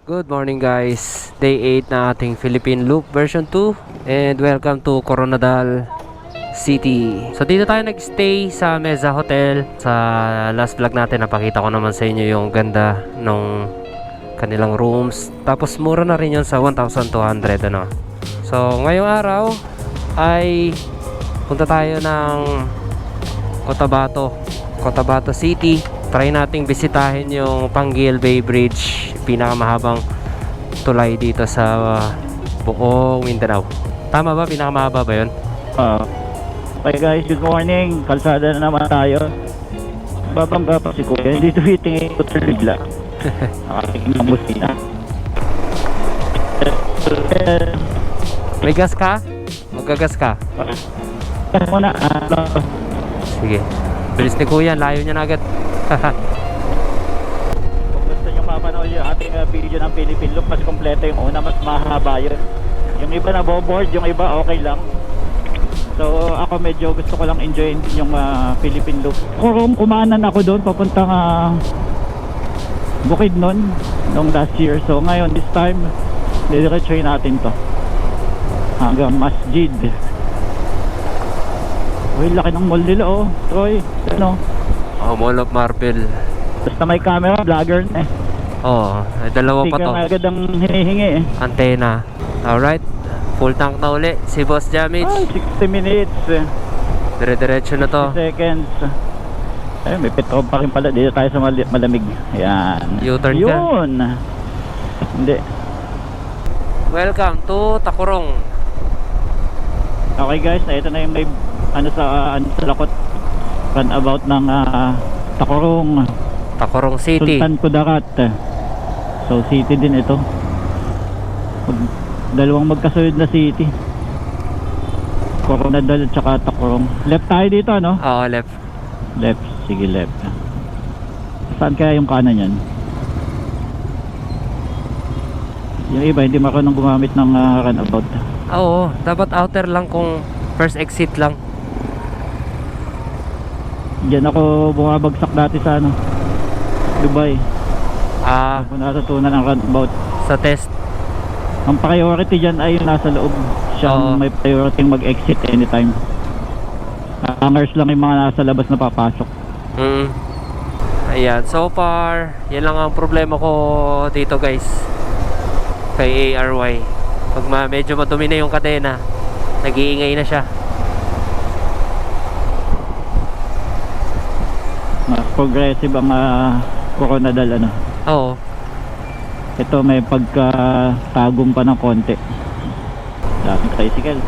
Good morning guys, day 8 na ating Philippine Loop version 2 and welcome to Coronadal City. So dito tayo nagstay sa Meza Hotel. Sa last vlog natin napakita ko naman sa inyo yung ganda ng kanilang rooms. Tapos mura na rin yun sa 1,200 ano. So ngayong araw ay punta tayo ng Cotabato City. Try nating bisitahin yung Panguil Bay Bridge, pinakamahabang tulay dito sa buong Mindanao. Tama ba? Pinakamahaba ba yun? Okay guys, good morning. Kalsada na naman tayo. Babangga pa si Kuya. Hindi tumitingin ko sa bigla. Nakatingin ng busina. May gas ka? Magagas ka? Muna. Sige. Bilis ni Kuya, layo niya na agad. Kung gusto nyo mapanood yung ating video ng Philippine Loop, mas kompleto yung una, mas mahaba yun. Yung iba na board, yung iba okay lang. So ako medyo gusto ko lang enjoyin yung Philippine Loop. Kung kumanan ako doon papuntang Bukidnon nung last year. So ngayon this time didiretsuhin natin to hanggang Masjid. Uy, laki ng mall nila oh, Troy. Ano? Oh, Mall of Marble. Basta may camera, vlogger na eh. Oh, ay dalawa pa to. Sticker na agad ang hinihingi eh. Antena. Alright. Full tank na uli si Boss Jamage. 60 minutes. Dire-diretso na to. 60 seconds. Ayun, may petrol pa rin pala. Dito tayo sa malamig. Ayan. U-turn ka. Yun. Hindi. Welcome to Tacorong. Okay guys, ito na yung may sa lakot runabout ng Tacorong City. Sultan Kudarat. So city din ito. Dalawang magkasunod na city. Coronadal at saka Tacorong. Left tayo dito ano? Oo, left. Left, sige left. Saan kaya yung kanan yan? Yung iba hindi marunong gumamit ng runabout. Oo, dapat outer lang kung first exit lang. Diyan ako bumabagsak dati sa Dubai. Ako natutunan ang runabout. Sa test. Ang priority dyan ay yung nasa loob. Siya may priority mag-exit anytime. Hangers lang yung mga nasa labas na papasok. Ayan, so far yan lang ang problema ko dito guys kay ARY. Pag medyo madumi na yung kadena, nag-iingay na siya. Mas progressive ang Coronadal ano. Oo. Ito may pagkatagong pa ng konti. Daming tricycle.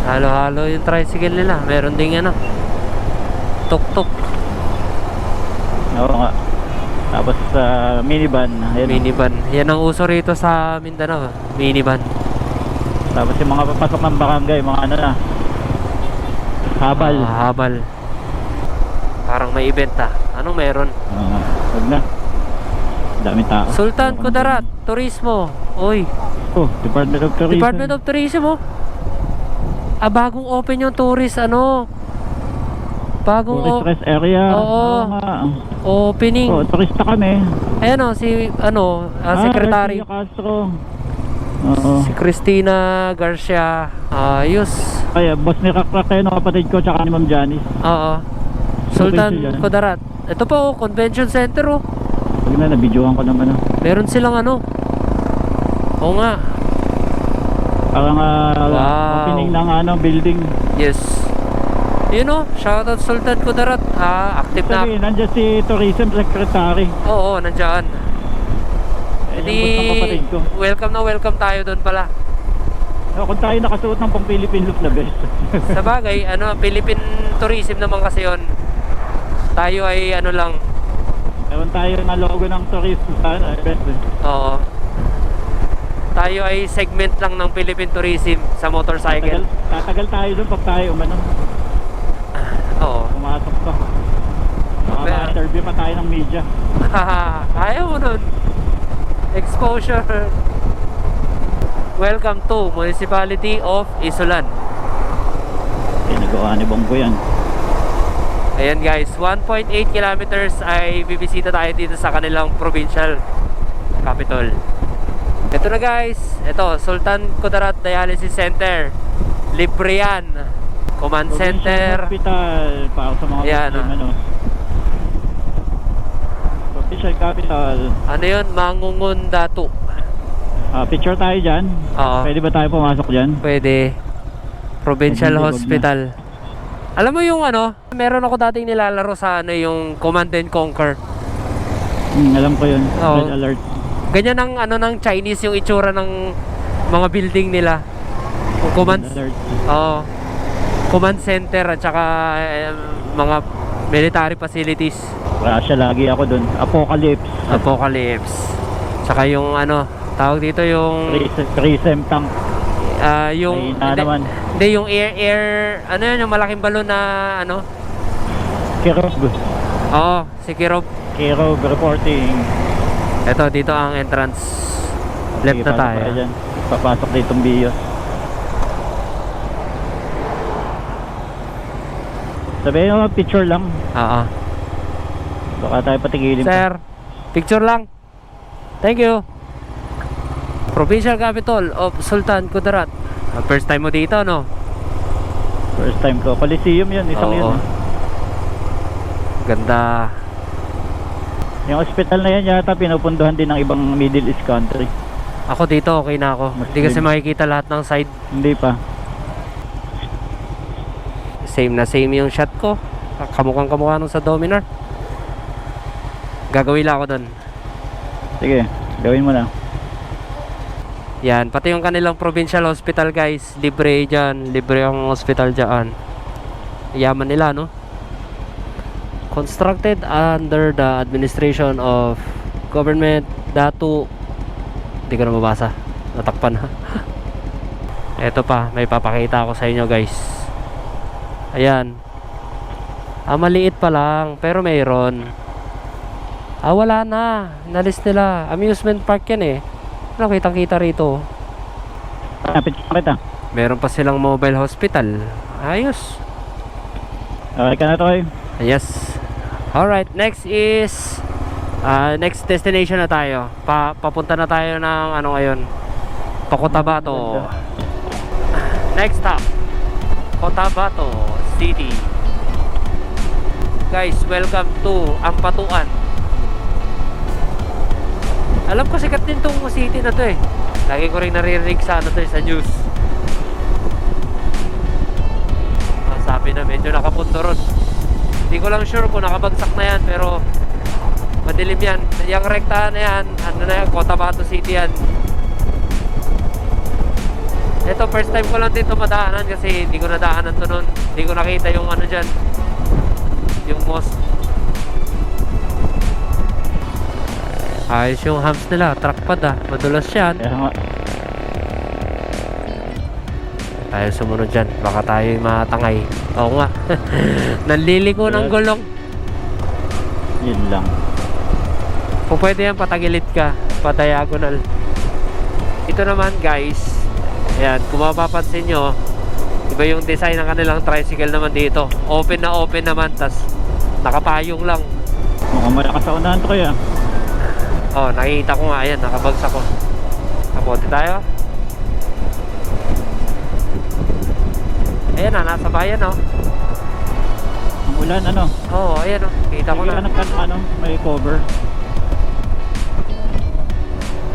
Halo-halo yung tricycle nila. Meron ding tuk-tuk. Oo nga. Tapos minivan. Ayan. Minivan. Yan ang uso rito sa Mindanao. Minivan. Tapos yung mga papasok ng barangay, mga na. Habal. Habal. Parang may event Anong meron? Huwag na. Daming tao. Sultan Kudarat Turismo. Uy. Oh, Department of Tourism. Department of Tourism bagong open yung tourist bagong Tourist rest area. Oo. Opening. Turista kami. Ayan si secretary. Garcia Castro. Si Cristina Garcia. Ayos. Kaya boss ni Kakrak tayo ng kapatid ko tsaka ni Ma'am Janice. Oo. Sultan Kudarat. Ito pa convention center Huwag na, nabidyohan ko naman Meron silang Oo nga. Parang wow. opening ng building. Yes. Shoutout Sultan Kudarat. Active na. Sabi, nandiyan si Tourism Secretary. Oo, nandiyan. Welcome tayo doon pala. Kung tayo nakasuot ng pang Philippine Loop na best. Sa bagay, Philippine Tourism naman kasi yon. Tayo ay lang. Ewan tayo na logo ng tourism best. Oo. Tayo ay segment lang ng Philippine Tourism sa motorcycle. Tatagal tayo doon pag tayo Oo. Pumasok pa. Ma-interview pa tayo ng media. Ayaw mo nun. Exposure. Welcome to Municipality of Isolan. Nagawa ni Bonggo yan. Ayan guys, 1.8 kilometers ay bibisita tayo dito sa kanilang provincial Capitol. Ito na guys, ito Sultan Kudarat Dialysis Center. Libre yan. Command Provincial Center. Hospital para sa mga Ayan, Muslim, ano. Provincial Capital. Ano yun? Mangungun Datu. Picture tayo dyan. Oo. Pwede ba tayo pumasok dyan? Pwede. Provincial Hindi, wag Hospital. Alam mo yung ano, meron ako dating nilalaro sa ano yung Command and Conquer. Alam ko yun. Oo. Red alert. Ganyan ang ano ng Chinese yung itsura ng mga building nila. Yung command, Red alert. oh, command center at saka mga military facilities. Russia lagi ako dun. Apocalypse. Apocalypse. Saka yung ano, tawag dito yung Crisem tank. yung May naman. hindi yung air ano yun yung malaking balon na ano. Kirov. Oo, si Kirov. Kirov reporting. Ito dito ang entrance. Left Sige, na pasok tayo. dyan. Papasok dito ang bios. Sabihin mo, picture lang. Oo. Baka tayo patigilin pa. Sir, picture lang. Thank you. Provincial Capital of Sultan Kudarat. First time mo dito, no? First time ko. Coliseum yun, isang Oo. yun. Ganda. Yung hospital na yan yata pinupunduhan din ng ibang Middle East country. Ako dito, okay na ako. Hindi kasi makikita lahat ng side. Hindi pa. Same na same yung shot ko. Kamukhang kamukha nung sa Dominar. Gagawin lang ako dun. Sige, gawin mo na. Yan, pati yung kanilang provincial hospital guys. Libre dyan. Libre ang hospital dyan. Yaman nila, no? Constructed under the administration of government Datu. Hindi ko na mabasa. Natakpan na. Eto pa, may papakita ako sa inyo guys. Ayan. Maliit pa lang, pero mayroon. Wala na. Nalis nila. Amusement park yan eh. Ano, kitang-kita rito. Picture kita. Meron pa silang mobile hospital. Ayos. Okay ka na to, eh. Yes. Alright, next is next destination na tayo. Papunta na tayo ng ano ngayon. Cotabato. Next stop, Cotabato City. Guys, welcome to Ampatuan. Alam ko sikat din tong city na to eh. Lagi ko rin naririnig sa ano to eh, sa news. Sabi na medyo nakapunto ron. Hindi ko lang sure kung nakabagsak na yan, pero madilim yan. Yung rekta na yan, ano na yan, Cotabato City yan. Ito, first time ko lang dito madaanan kasi hindi ko nadaanan to nun. Hindi ko nakita yung ano dyan, yung mosque. Ayos yung hams nila, trackpad ah, madulas yan. Kaya nga. Tayo sumunod dyan, baka tayo matangay. Oo nga. Nanliliko ng gulong. Yun lang. Kung pwede yan, patagilid ka, pa-diagonal. Ito naman guys, ayan, kung mapapansin nyo, iba yung design ng kanilang tricycle naman dito. Open naman, tas nakapayong lang. Mukhang malakas sa unahan to kaya. Oh, nakikita ko nga, ayan, nakabagsak ko. Kapote tayo. Ayan na, nasa bayan oh. Ang ulan ano? Oo, ayan oh, kita ko na. Ano, may cover.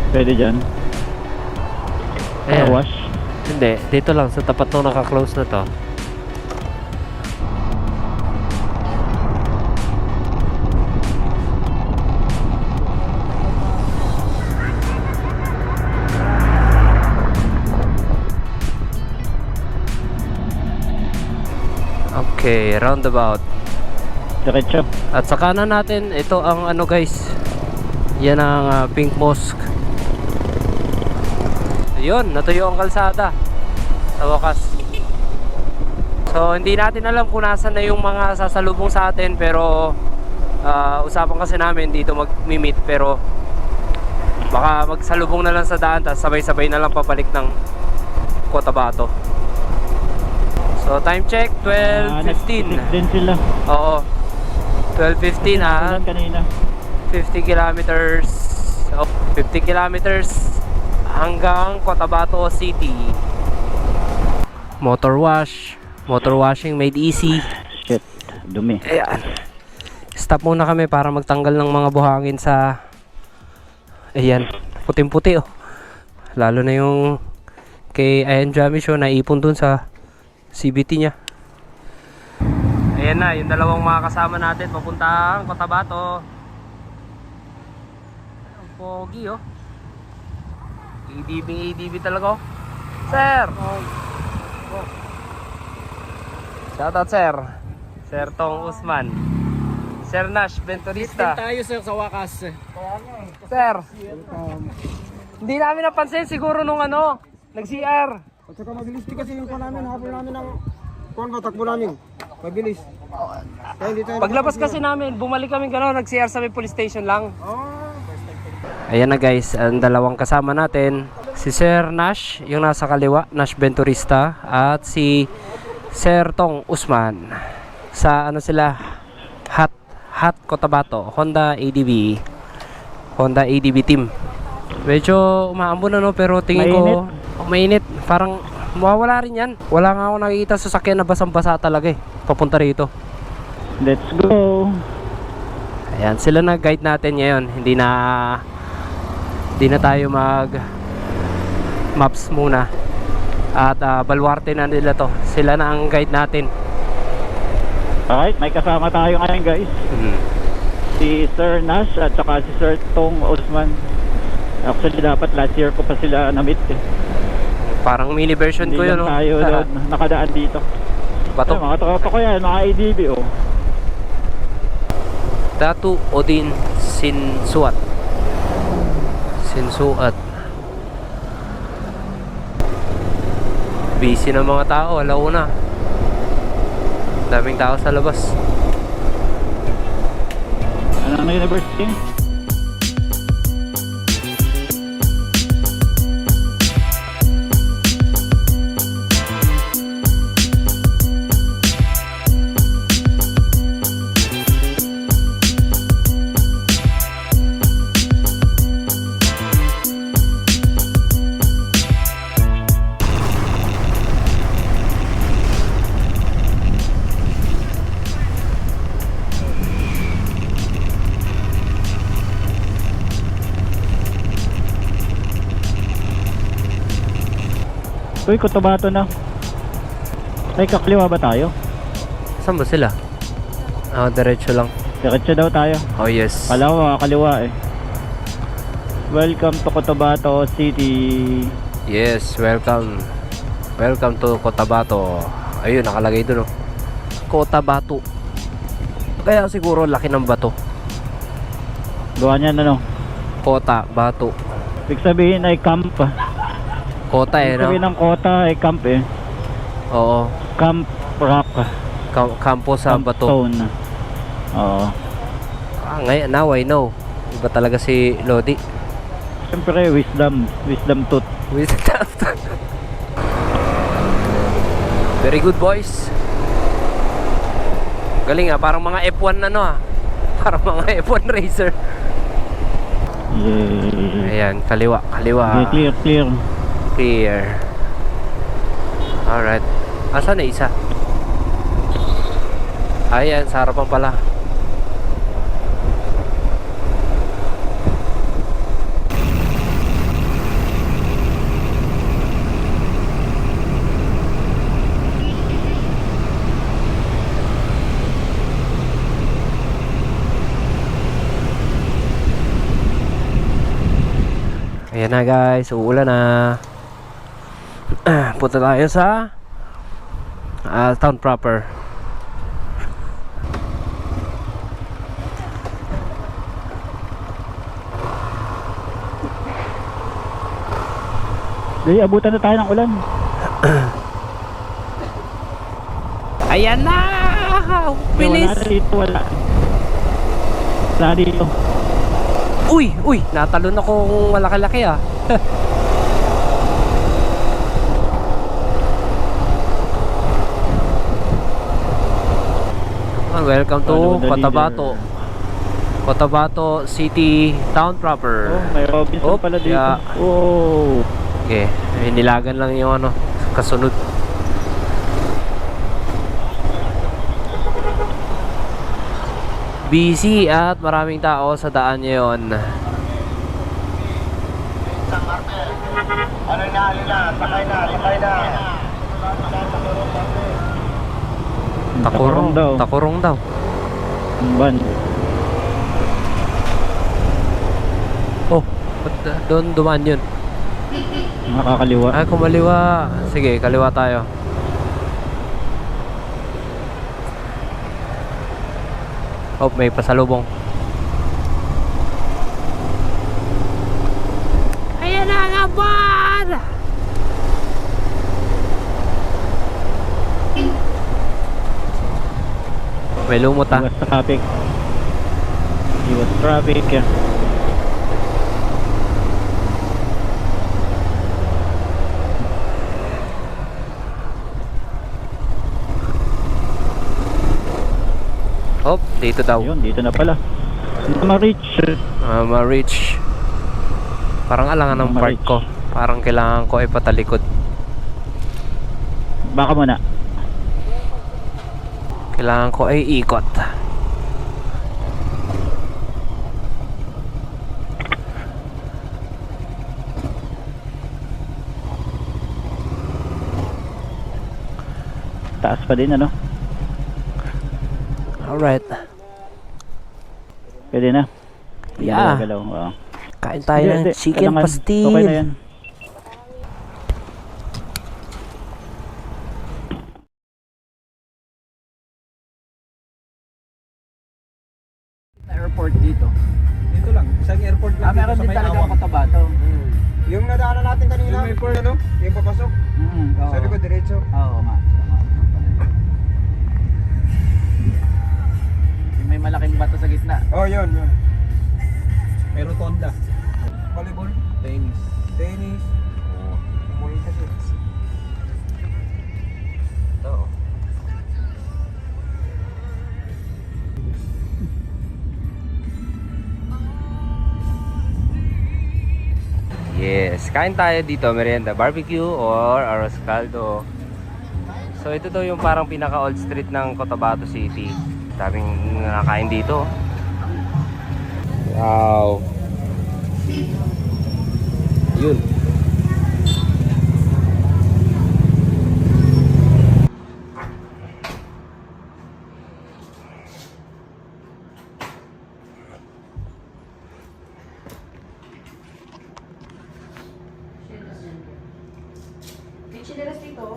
Pwede dyan. Ayan. Wash. Hindi, dito lang sa tapat nung naka-close na to. Okay, roundabout. Diretso. At sa kanan natin, ito ang ano guys. Yan ang Pink Mosque. Ayun, natuyo ang kalsada. Sa wakas. So, hindi natin alam kung nasan na yung mga sasalubong sa atin. Pero, usapan kasi namin dito mag-meet. Pero, baka magsalubong na lang sa daan. Tapos sabay-sabay na lang papalik ng Cotabato. So, time check, 12:15. Din sila. Oo. 12:15 Ulan kanina. 50 kilometers. Oh. 50 kilometers hanggang Cotabato City. Motor wash. Motor washing made easy. Shit, dumi. Ayan. Stop muna kami para magtanggal ng mga buhangin sa... Ayan, puting-puti oh. Lalo na yung kay Ayan Jami Show, naipon dun sa CBT niya. Ayan na, yung dalawang mga kasama natin papuntang Cotabato. Ang pogi oh. ADB talaga oh. Sir! Shoutout sir. Sir Tong Usman. Sir Nash Bentonista. Tayo sir sa wakas. Sir. Hindi namin napansin siguro nung nag-CR. At saka mabilis din kasi yung kuha namin, hapon namin ang kuha takbo namin. Mabilis. Kaya hindi tayo Paglabas kasi namin, bumalik kami nag-CR sa may police station lang. Ayan na guys, ang dalawang kasama natin. Si Sir Nash, yung nasa kaliwa, Nash Benturista. At si Sir Tong Usman. Sa sila, Hot Cotabato, Honda ADB. Honda ADB team. Medyo umaambon na pero tingin ko mainit. Parang mawawala rin yan. Wala nga ako nakikita sa sasakyan na basang-basa talaga papunta rito. Let's go. Ayan, sila na guide natin ngayon. Hindi na tayo mag maps muna. At baluarte na nila to. Sila na ang guide natin. Alright, may kasama tayo ngayon guys. Si Sir Nash at saka si Sir Tong Usman. Actually dapat last year ko pa sila na-meet Parang mini version Hindi ko yun. lang tayo doon nakadaan dito. Bato. Ay, mga tropa ko yan, mga ADB oh. Datu Odin Sinsuat. Busy ng mga tao, alauna. Daming tao sa labas. Ano university? Uy, Cotabato na. Ay, kakaliwa ba tayo? Saan ba sila? Diretso lang. Diretso daw tayo. Oh yes. Kalawa, kaliwa eh. Welcome to Cotabato City. Yes, welcome. Welcome to Cotabato. Ayun, nakalagay dun Cotabato. Kaya siguro laki ng bato. Gawa niyan Cotabato. Ibig sabihin ay camp. Kota Ibig sabihin ng kota ay camp Oo. Camp rock. Kampo sa Camp bato. stone. Oo. Ngayon, now I know. Iba talaga si Lodi. Siyempre, wisdom tooth. Very good boys. Galing parang mga F1 Parang mga F1 racer. Yeah. Ayan, kaliwa. Okay, clear. Clear. Alright. Asan na isa? Ayan, sa harapan pala. Ayan na guys, uulan na. Punta tayo sa town proper. Dali, abutan na tayo ng ulan. Ayan na! Bilis! Wala dito, wala. Wala dito. Uy! Natalon ako kung malaki-laki Welcome to Follow the Cotabato. Cotabato City Town proper. Oh, may Robinson Oh, pala dito. yeah. Oh. Okay, nilagan lang yung ano, kasunod. Busy at maraming tao sa daan ngayon. Ano na, sakay na. Takurong daw. Takurong daw. Ban. Oh, ba't doon dumaan yun? Nakakaliwa. Ay, kumaliwa. Sige, kaliwa tayo. Oh, may pasalubong. Ayan na nga ba? May lumot ah. Iwas traffic. Iwas traffic. Oh, dito daw. Ayun, dito na pala. Hindi ma-reach. Ma-reach. Parang alangan ng park Ma-reach. ko. Parang kailangan ko ay patalikod. Baka muna. Kailangan ko ay ikot. Taas pa din ano? Alright. Pwede na. Yeah. Galaw. Wow. Kain tayo ng Hindi, chicken kailangan. pastil. Okay na yan. Airport dito. Dito lang, isang airport lang. Meron din talaga Cotabato. Yung nadaanan natin kanina, yung may port, ano? Yung papasok. Sabi ko diretso. Oo nga. Yung may malaking bato sa gitna. Oh, yun. May rotonda. Volleyball? Tennis. Oh. Muli kasi. Ito. Yes, kain tayo dito, merienda, barbecue or arroz caldo. So ito daw yung parang pinaka old street ng Cotabato City. Daming nakakain dito. Wow. Yun. May chinelas dito.